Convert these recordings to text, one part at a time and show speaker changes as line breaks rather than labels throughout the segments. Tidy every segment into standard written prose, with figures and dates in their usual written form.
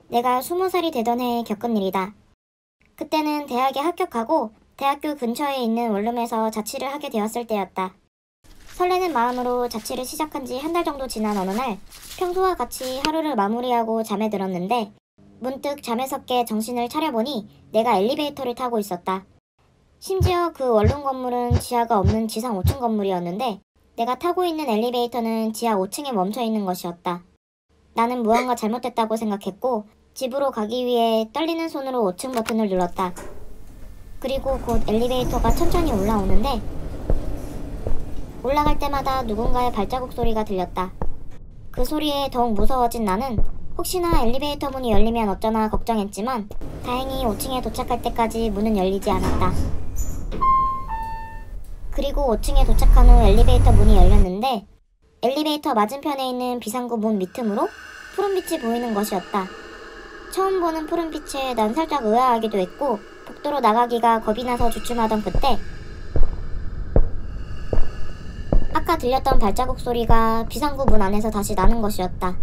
내가 20살이 되던 해에 겪은 일이다. 그때는 대학에 합격하고 대학교 근처에 있는 원룸에서 자취를 하게 되었을 때였다. 설레는 마음으로 자취를 시작한 지 한 달 정도 지난 어느 날 평소와 같이 하루를 마무리하고 잠에 들었는데 문득 잠에서 깨 정신을 차려보니 내가 엘리베이터를 타고 있었다. 심지어 그 원룸 건물은 지하가 없는 지상 5층 건물이었는데 내가 타고 있는 엘리베이터는 지하 5층에 멈춰 있는 것이었다. 나는 무언가 잘못됐다고 생각했고 집으로 가기 위해 떨리는 손으로 5층 버튼을 눌렀다. 그리고 곧 엘리베이터가 천천히 올라오는데 올라갈 때마다 누군가의 발자국 소리가 들렸다. 그 소리에 더욱 무서워진 나는 혹시나 엘리베이터 문이 열리면 어쩌나 걱정했지만 다행히 5층에 도착할 때까지 문은 열리지 않았다. 그리고 5층에 도착한 후 엘리베이터 문이 열렸는데 엘리베이터 맞은편에 있는 비상구 문 밑틈으로 푸른빛이 보이는 것이었다. 처음 보는 푸른빛에 난 살짝 의아하기도 했고 복도로 나가기가 겁이 나서 주춤하던 그때 아까 들렸던 발자국 소리가 비상구 문 안에서 다시 나는 것이었다.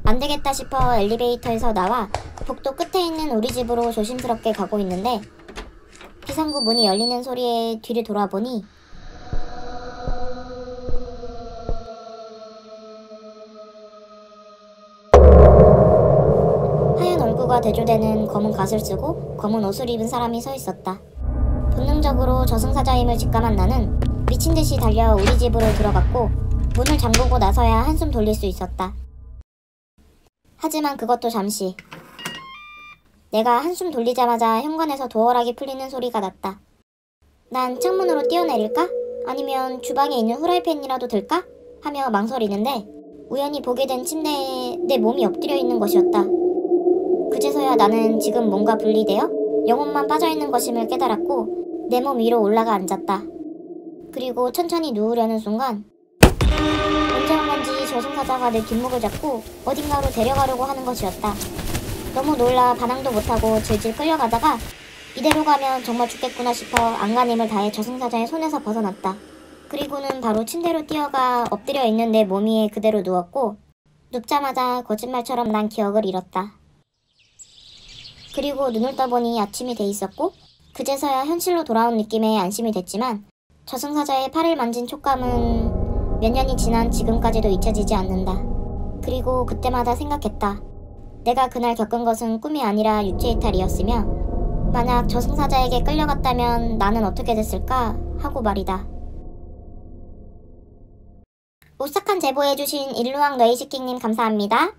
안되겠다 싶어 엘리베이터에서 나와 복도 끝에 있는 우리 집으로 조심스럽게 가고 있는데 비상구 문이 열리는 소리에 뒤를 돌아보니 하얀 얼굴과 대조되는 검은 갓을 쓰고 검은 옷을 입은 사람이 서 있었다. 본능적으로 저승사자임을 직감한 나는 미친듯이 달려 우리 집으로 들어갔고 문을 잠그고 나서야 한숨 돌릴 수 있었다. 하지만 그것도 잠시. 내가 한숨 돌리자마자 현관에서 도어락이 풀리는 소리가 났다. 난 창문으로 뛰어내릴까? 아니면 주방에 있는 후라이팬이라도 들까? 하며 망설이는데 우연히 보게 된 침대에 내 몸이 엎드려 있는 것이었다. 그제서야 나는 지금 뭔가 분리되어 영혼만 빠져있는 것임을 깨달았고 내 몸 위로 올라가 앉았다. 그리고 천천히 누우려는 순간 언제 온 건지 저승사자가 내 뒷목을 잡고 어딘가로 데려가려고 하는 것이었다. 너무 놀라 반항도 못하고 질질 끌려가다가 이대로 가면 정말 죽겠구나 싶어 안간힘을 다해 저승사자의 손에서 벗어났다. 그리고는 바로 침대로 뛰어가 엎드려 있는 내 몸 위에 그대로 누웠고 눕자마자 거짓말처럼 난 기억을 잃었다. 그리고 눈을 떠보니 아침이 돼 있었고 그제서야 현실로 돌아온 느낌에 안심이 됐지만 저승사자의 팔을 만진 촉감은 몇 년이 지난 지금까지도 잊혀지지 않는다. 그리고 그때마다 생각했다. 내가 그날 겪은 것은 꿈이 아니라 유체이탈이었으며 만약 저승사자에게 끌려갔다면 나는 어떻게 됐을까 하고 말이다. 오싹한 제보해주신 일루왕 너이시킹님 감사합니다.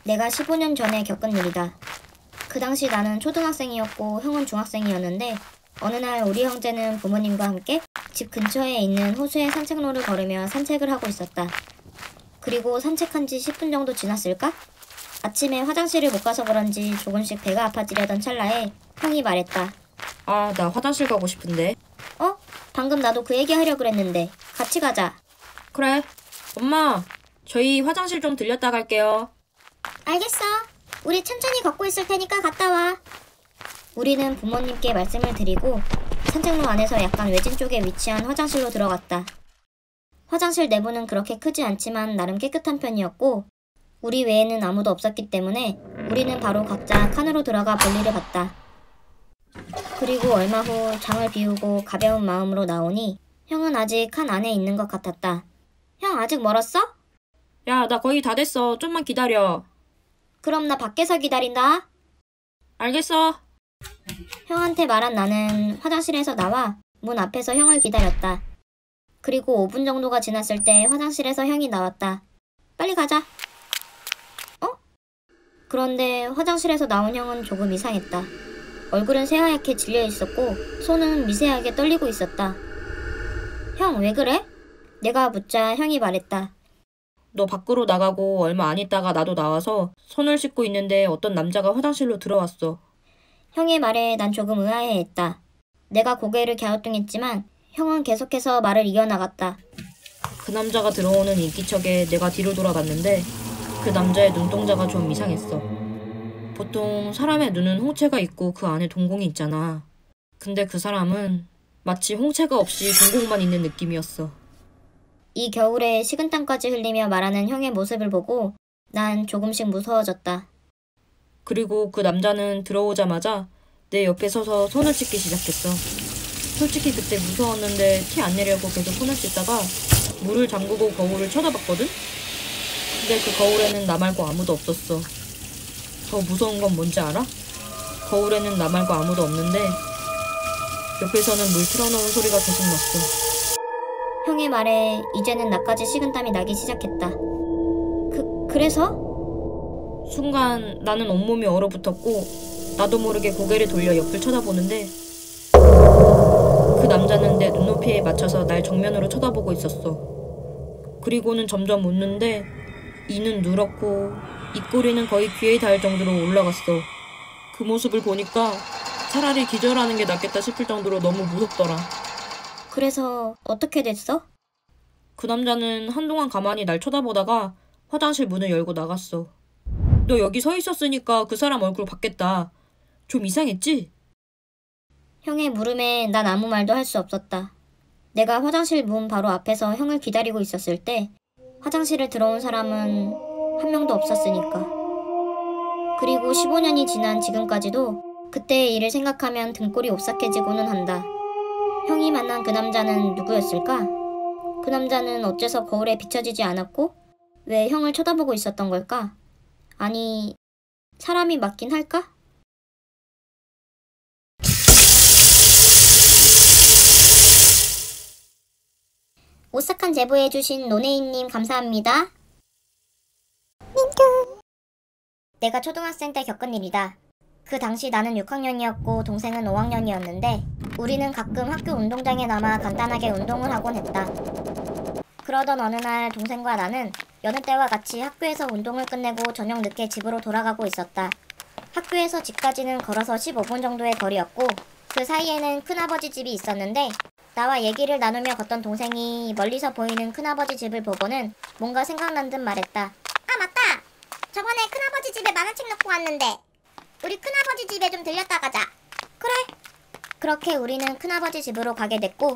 내가 15년 전에 겪은 일이다. 그 당시 나는 초등학생이었고 형은 중학생이었는데 어느 날 우리 형제는 부모님과 함께 집 근처에 있는 호수의 산책로를 걸으며 산책을 하고 있었다. 그리고 산책한 지 10분 정도 지났을까? 아침에 화장실을 못 가서 그런지 조금씩 배가 아파지려던 찰나에 형이 말했다.
아, 나 화장실 가고 싶은데.
어? 방금 나도 그 얘기 하려고 그랬는데 같이 가자.
그래. 엄마, 저희 화장실 좀 들렸다 갈게요.
알겠어. 우리 천천히 걷고 있을 테니까 갔다 와. 우리는 부모님께 말씀을 드리고 산책로 안에서 약간 외진 쪽에 위치한 화장실로 들어갔다. 화장실 내부는 그렇게 크지 않지만 나름 깨끗한 편이었고 우리 외에는 아무도 없었기 때문에 우리는 바로 각자 칸으로 들어가 볼일을 봤다. 그리고 얼마 후 장을 비우고 가벼운 마음으로 나오니 형은 아직 칸 안에 있는 것 같았다. 형 아직 멀었어?
야, 나 거의 다 됐어. 좀만 기다려.
그럼 나 밖에서 기다린다.
알겠어.
형한테 말한 나는 화장실에서 나와 문 앞에서 형을 기다렸다. 그리고 5분 정도가 지났을 때 화장실에서 형이 나왔다. 빨리 가자. 어? 그런데 화장실에서 나온 형은 조금 이상했다. 얼굴은 새하얗게 질려 있었고 손은 미세하게 떨리고 있었다. 형, 왜 그래? 내가 묻자 형이 말했다.
너 밖으로 나가고 얼마 안 있다가 나도 나와서 손을 씻고 있는데 어떤 남자가 화장실로 들어왔어.
형의 말에 난 조금 의아해했다. 내가 고개를 갸우뚱했지만 형은 계속해서 말을 이어나갔다.
그 남자가 들어오는 인기척에 내가 뒤로 돌아봤는데 그 남자의 눈동자가 좀 이상했어. 보통 사람의 눈은 홍채가 있고 그 안에 동공이 있잖아. 근데 그 사람은 마치 홍채가 없이 동공만 있는 느낌이었어.
이 겨울에 식은땀까지 흘리며 말하는 형의 모습을 보고 난 조금씩 무서워졌다.
그리고 그 남자는 들어오자마자 내 옆에 서서 손을 씻기 시작했어. 솔직히 그때 무서웠는데 티 안 내려고 계속 손을 씻다가 물을 잠그고 거울을 쳐다봤거든? 근데 그 거울에는 나 말고 아무도 없었어. 더 무서운 건 뭔지 알아? 거울에는 나 말고 아무도 없는데 옆에서는 물 틀어놓은 소리가 계속 났어.
형의 말에 이제는 나까지 식은땀이 나기 시작했다. 그래서?
순간 나는 온몸이 얼어붙었고 나도 모르게 고개를 돌려 옆을 쳐다보는데 그 남자는 내 눈높이에 맞춰서 날 정면으로 쳐다보고 있었어. 그리고는 점점 웃는데 이는 누렇고 입꼬리는 거의 귀에 닿을 정도로 올라갔어. 그 모습을 보니까 차라리 기절하는 게 낫겠다 싶을 정도로 너무 무섭더라.
그래서 어떻게 됐어?
그 남자는 한동안 가만히 날 쳐다보다가 화장실 문을 열고 나갔어. 너 여기 서 있었으니까 그 사람 얼굴 봤겠다. 좀 이상했지?
형의 물음에 난 아무 말도 할 수 없었다. 내가 화장실 문 바로 앞에서 형을 기다리고 있었을 때 화장실에 들어온 사람은 한 명도 없었으니까. 그리고 15년이 지난 지금까지도 그때의 일을 생각하면 등골이 오싹해지고는 한다. 형이 만난 그 남자는 누구였을까? 그 남자는 어째서 거울에 비춰지지 않았고 왜 형을 쳐다보고 있었던 걸까? 아니, 사람이 맞긴 할까? 오싹한 제보해주신 노네임님 감사합니다. 내가 초등학생 때 겪은 일이다. 그 당시 나는 6학년이었고 동생은 5학년이었는데 우리는 가끔 학교 운동장에 남아 간단하게 운동을 하곤 했다. 그러던 어느 날 동생과 나는 여느 때와 같이 학교에서 운동을 끝내고 저녁 늦게 집으로 돌아가고 있었다. 학교에서 집까지는 걸어서 15분 정도의 거리였고 그 사이에는 큰아버지 집이 있었는데 나와 얘기를 나누며 걷던 동생이 멀리서 보이는 큰아버지 집을 보고는 뭔가 생각난 듯 말했다. 아 맞다! 저번에 큰아버지 집에 만화책 놓고 왔는데 우리 큰아버지 집에 좀 들렸다 가자. 그래. 그렇게 우리는 큰아버지 집으로 가게 됐고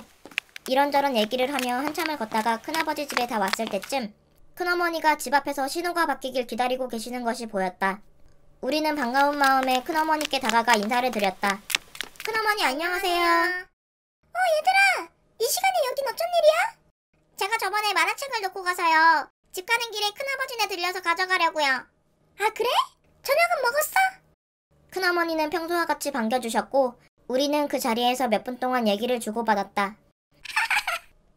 이런저런 얘기를 하며 한참을 걷다가 큰아버지 집에 다 왔을 때쯤 큰어머니가 집 앞에서 신호가 바뀌길 기다리고 계시는 것이 보였다. 우리는 반가운 마음에 큰어머니께 다가가 인사를 드렸다. 큰어머니 안녕하세요. 얘들아! 이 시간에 여긴 어쩐 일이야? 제가 저번에 만화책을 놓고 가서요. 집 가는 길에 큰아버지네 들려서 가져가려고요. 아 그래? 저녁은 먹었어? 큰어머니는 평소와 같이 반겨주셨고 우리는 그 자리에서 몇 분 동안 얘기를 주고받았다.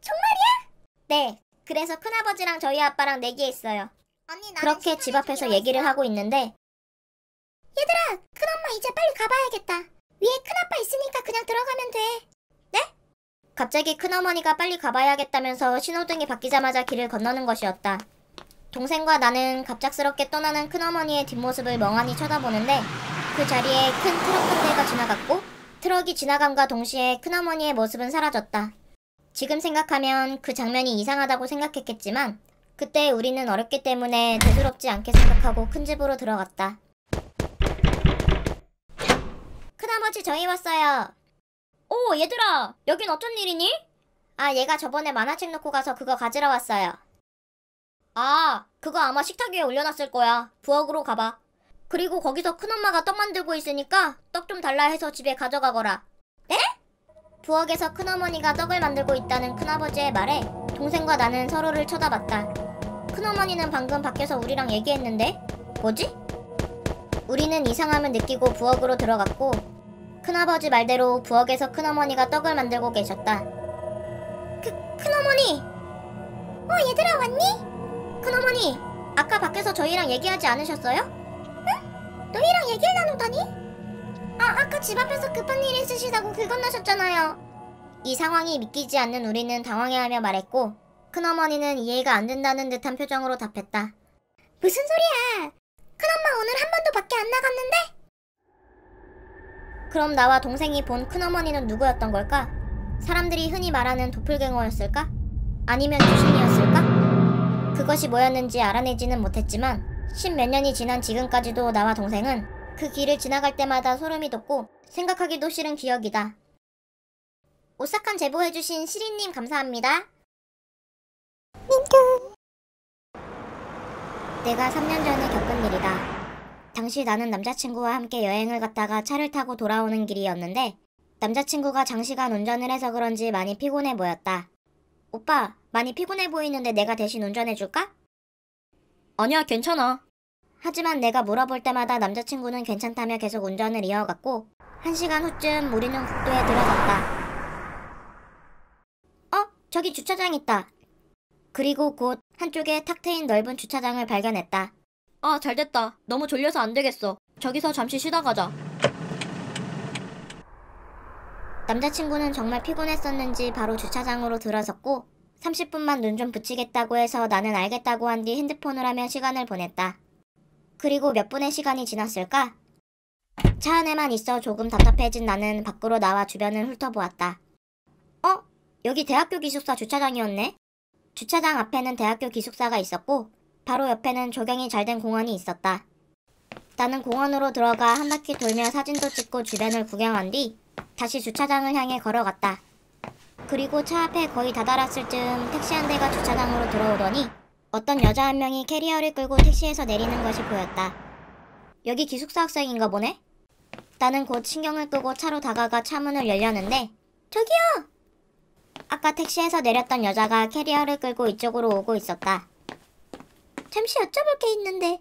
정말이야? 네. 그래서 큰아버지랑 저희 아빠랑 내기했어요. 언니, 그렇게 집 앞에서 얘기를 하고 있는데 얘들아! 큰엄마 이제 빨리 가봐야겠다. 위에 큰아빠 있으니까 그냥 들어가면 돼. 네? 갑자기 큰어머니가 빨리 가봐야겠다면서 신호등이 바뀌자마자 길을 건너는 것이었다. 동생과 나는 갑작스럽게 떠나는 큰어머니의 뒷모습을 멍하니 쳐다보는데 그 자리에 큰 트럭 한 대가 지나갔고 트럭이 지나감과 동시에 큰어머니의 모습은 사라졌다. 지금 생각하면 그 장면이 이상하다고 생각했겠지만 그때 우리는 어렸기 때문에 대수롭지 않게 생각하고 큰 집으로 들어갔다. 큰아버지 저희 왔어요. 오 얘들아 여긴 어쩐 일이니? 아 얘가 저번에 만화책 놓고 가서 그거 가지러 왔어요. 아 그거 아마 식탁 위에 올려놨을 거야. 부엌으로 가봐. 그리고 거기서 큰엄마가 떡 만들고 있으니까 떡 좀 달라 해서 집에 가져가거라. 네? 부엌에서 큰어머니가 떡을 만들고 있다는 큰아버지의 말에 동생과 나는 서로를 쳐다봤다. 큰어머니는 방금 밖에서 우리랑 얘기했는데 뭐지? 우리는 이상함을 느끼고 부엌으로 들어갔고 큰아버지 말대로 부엌에서 큰어머니가 떡을 만들고 계셨다. 큰어머니! 얘들아 왔니? 큰어머니, 아까 밖에서 저희랑 얘기하지 않으셨어요? 응? 너희랑 얘기를 나누다니? 아까 집 앞에서 급한 일이 있으시다고 길 건너셨잖아요. 이 상황이 믿기지 않는 우리는 당황해하며 말했고 큰어머니는 이해가 안 된다는 듯한 표정으로 답했다. 무슨 소리야? 큰엄마 오늘 한 번도 밖에 안 나갔는데? 그럼 나와 동생이 본 큰어머니는 누구였던 걸까? 사람들이 흔히 말하는 도플갱어였을까? 아니면 귀신이었을까? 그것이 뭐였는지 알아내지는 못했지만 10몇 년이 지난 지금까지도 나와 동생은 그 길을 지나갈 때마다 소름이 돋고 생각하기도 싫은 기억이다. 오싹한 제보해주신 시린님 감사합니다. 내가 3년 전에 겪은 일이다. 당시 나는 남자친구와 함께 여행을 갔다가 차를 타고 돌아오는 길이었는데 남자친구가 장시간 운전을 해서 그런지 많이 피곤해 보였다. 오빠, 많이 피곤해 보이는데 내가 대신 운전해줄까?
아니야, 괜찮아.
하지만 내가 물어볼 때마다 남자친구는 괜찮다며 계속 운전을 이어갔고 1시간 후쯤 우리는 국도에 들어섰다. 저기 주차장 있다. 그리고 곧 한쪽에 탁 트인 넓은 주차장을 발견했다.
아, 잘됐다. 너무 졸려서 안 되겠어. 저기서 잠시 쉬다 가자.
남자친구는 정말 피곤했었는지 바로 주차장으로 들어섰고 30분만 눈 좀 붙이겠다고 해서 나는 알겠다고 한 뒤 핸드폰을 하며 시간을 보냈다. 그리고 몇 분의 시간이 지났을까? 차 안에만 있어 조금 답답해진 나는 밖으로 나와 주변을 훑어보았다. 여기 대학교 기숙사 주차장이었네? 주차장 앞에는 대학교 기숙사가 있었고 바로 옆에는 조경이 잘 된 공원이 있었다. 나는 공원으로 들어가 한 바퀴 돌며 사진도 찍고 주변을 구경한 뒤 다시 주차장을 향해 걸어갔다. 그리고 차 앞에 거의 다다랐을 즈음 택시 한 대가 주차장으로 들어오더니 어떤 여자 한 명이 캐리어를 끌고 택시에서 내리는 것이 보였다. 여기 기숙사 학생인가 보네? 나는 곧 신경을 끄고 차로 다가가 차문을 열려는데 저기요! 아까 택시에서 내렸던 여자가 캐리어를 끌고 이쪽으로 오고 있었다. 잠시 여쭤볼 게 있는데.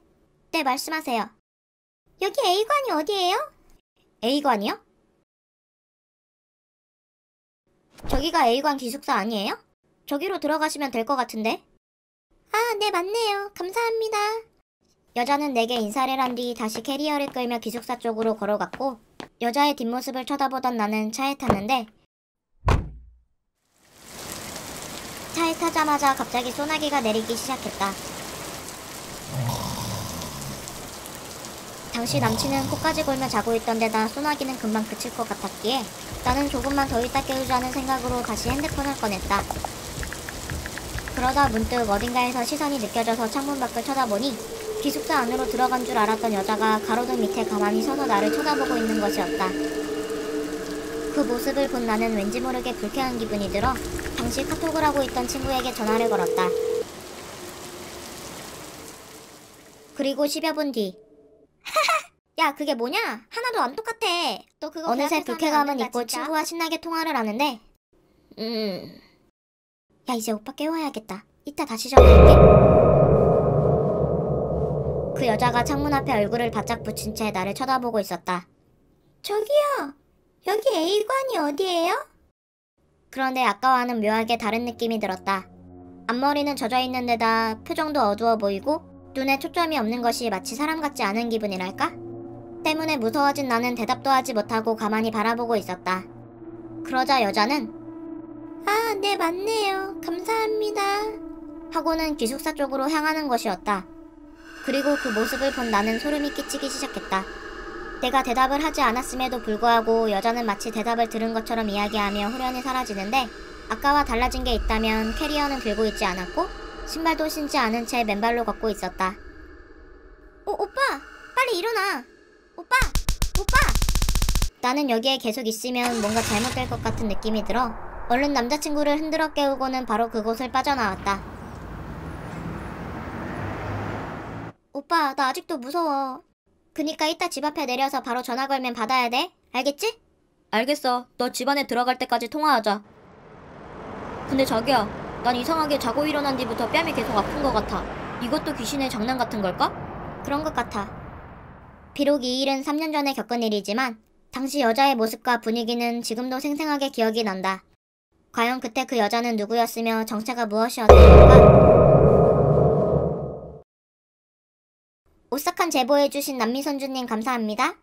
네, 말씀하세요. 여기 A관이 어디예요? A관이요? 저기가 A관 기숙사 아니에요? 저기로 들어가시면 될 것 같은데. 아, 네, 맞네요. 감사합니다. 여자는 내게 인사를 한 뒤 다시 캐리어를 끌며 기숙사 쪽으로 걸어갔고 여자의 뒷모습을 쳐다보던 나는 차에 탔는데 차에 타자마자 갑자기 소나기가 내리기 시작했다. 당시 남친은 코까지 골며 자고 있던 데다 소나기는 금방 그칠 것 같았기에 나는 조금만 더 있다 깨우자는 생각으로 다시 핸드폰을 꺼냈다. 그러다 문득 어딘가에서 시선이 느껴져서 창문 밖을 쳐다보니 기숙사 안으로 들어간 줄 알았던 여자가 가로등 밑에 가만히 서서 나를 쳐다보고 있는 것이었다. 그 모습을 본 나는 왠지 모르게 불쾌한 기분이 들어 당시 카톡을 하고 있던 친구에게 전화를 걸었다. 그리고 10여 분 뒤. 야, 그게 뭐냐? 하나도 안 똑같아. 너 그거 어느새 불쾌감은 잊고 친구와 신나게 통화를 하는데 야, 이제 오빠 깨워야겠다. 이따 다시 전화할게. 그 여자가 창문 앞에 얼굴을 바짝 붙인 채 나를 쳐다보고 있었다. 저기요, 여기 A관이 어디예요? 그런데 아까와는 묘하게 다른 느낌이 들었다. 앞머리는 젖어있는 데다 표정도 어두워 보이고 눈에 초점이 없는 것이 마치 사람 같지 않은 기분이랄까? 때문에 무서워진 나는 대답도 하지 못하고 가만히 바라보고 있었다. 그러자 여자는 아, 네, 맞네요. 감사합니다. 하고는 기숙사 쪽으로 향하는 것이었다. 그리고 그 모습을 본 나는 소름이 끼치기 시작했다. 내가 대답을 하지 않았음에도 불구하고 여자는 마치 대답을 들은 것처럼 이야기하며 후련히 사라지는데 아까와 달라진 게 있다면 캐리어는 들고 있지 않았고 신발도 신지 않은 채 맨발로 걷고 있었다. 오빠! 빨리 일어나! 오빠! 나는 여기에 계속 있으면 뭔가 잘못될 것 같은 느낌이 들어 얼른 남자친구를 흔들어 깨우고는 바로 그곳을 빠져나왔다. 오빠, 나 아직도 무서워. 그니까 이따 집 앞에 내려서 바로 전화 걸면 받아야 돼. 알겠지?
알겠어. 너 집 안에 들어갈 때까지 통화하자. 근데 자기야, 난 이상하게 자고 일어난 뒤부터 뺨이 계속 아픈 것 같아. 이것도 귀신의 장난 같은 걸까?
그런 것 같아. 비록 이 일은 3년 전에 겪은 일이지만 당시 여자의 모습과 분위기는 지금도 생생하게 기억이 난다. 과연 그때 그 여자는 누구였으며 정체가 무엇이었던 걸까? 오싹한 제보해주신 남미선주님 감사합니다.